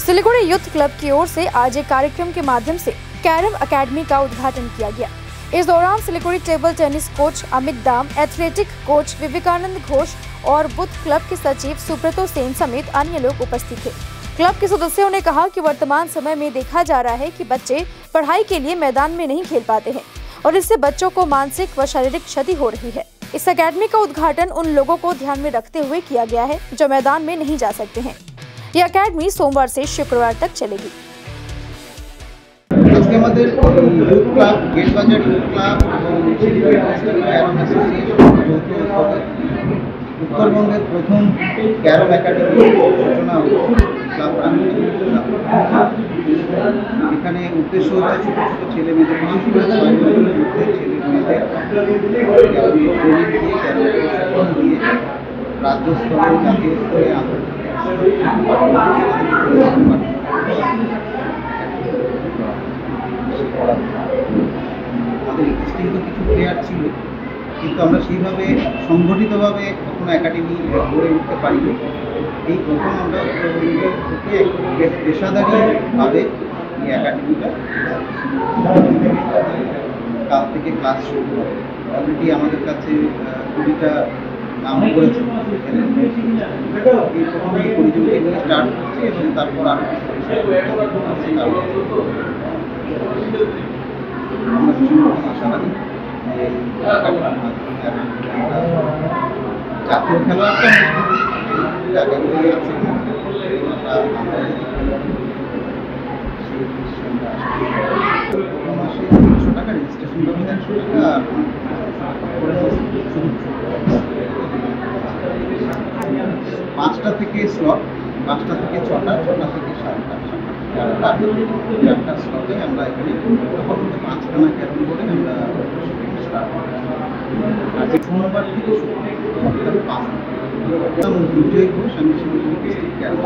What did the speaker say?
Siliguri youth club की ओर से आज एक कार्यक्रम के माध्यम से कैरम अकेडमी का उद्घाटन किया गया। इस दौरान Siliguri table tennis coach Amit दाम, एथलेटिक कोच विवेकानंद घोष और बुद्ध क्लब के सचिव सुब्रतो सेन समेत अन्य लोग उपस्थित थे। क्लब के सदस्यों ने कहा कि वर्तमान समय में देखा जा रहा है कि बच्चे पढ़ाई के लिए मैदान में नहीं खेल पाते हैं और इससे बच्चों को मानसिक व शारीरिक क्षति हो रही है। इस अकेडमी का उद्घाटन उन लोगों को ध्यान में रखते हुए किया गया है जो मैदान में नहीं जा सकते हैं। यह अकेडमी सोमवार से शुक्रवार तक चलेगी। আজকে আমাদের ইউথ ক্লাব, গেটবাজার ইউথ ক্লাব এবং শিলিগুড়ি ডিস্ট্রিক্ট ক্যারম অ্যাসোসিয়েশন যৌথ উদ্যোগে উত্তরবঙ্গের প্রথম ক্যারম একাডেমির সূচনা ক্লাব প্রাঙ্গণে। এখানে উদ্দেশ্য হচ্ছে ছোট ছোট ছেলে মেয়েদের, বিশেষ করে 6 বছরের মধ্যে ছেলে মেয়েদের ক্যারম ট্রেনিং দিয়ে, ক্যারম প্রশিক্ষণ দিয়ে রাজ্য স্তরে, জাতীয় স্তরে, আমাদের এক্সিস্টিং তো কিছু প্লেয়ার ছিল, কিন্তু আমরা সেইভাবে সংগঠিতভাবে কখনো একাডেমি গড়ে উঠতে পারিনি। এই প্রথম আমরা থেকে পেশাদারিভাবে এই একাডেমিটা কাল থেকে ক্লাস শুরু হবে। অলরেডি আমাদের কাছে 20টা নাম করেছে। এই প্রথমে 20 জনকে নিয়ে স্টার্ট করছে এবং তারপর আরও আমরা ভীষণ আশাবাদী যে জাতীয় খেলোয়াড়টা জায়গাগুলি আছে, মাসে 300 টাকা রেজিস্ট্রেশন করবেন, 100 টাকা আর 5টা থেকে স্লট, 5টা থেকে 6টা, 6টা থেকে 7টা, 4টা স্লটে আমরা এখানে আপাতত 5খানা ক্যারম বোর্ডে আমরা স্টার্ট করছি। আজকে সোমবার থেকে শুক্রবার 5টা। বিজয় ঘোষ, আমি শিলিগুড়ি ডিস্ট্রিক্ট ক্যারম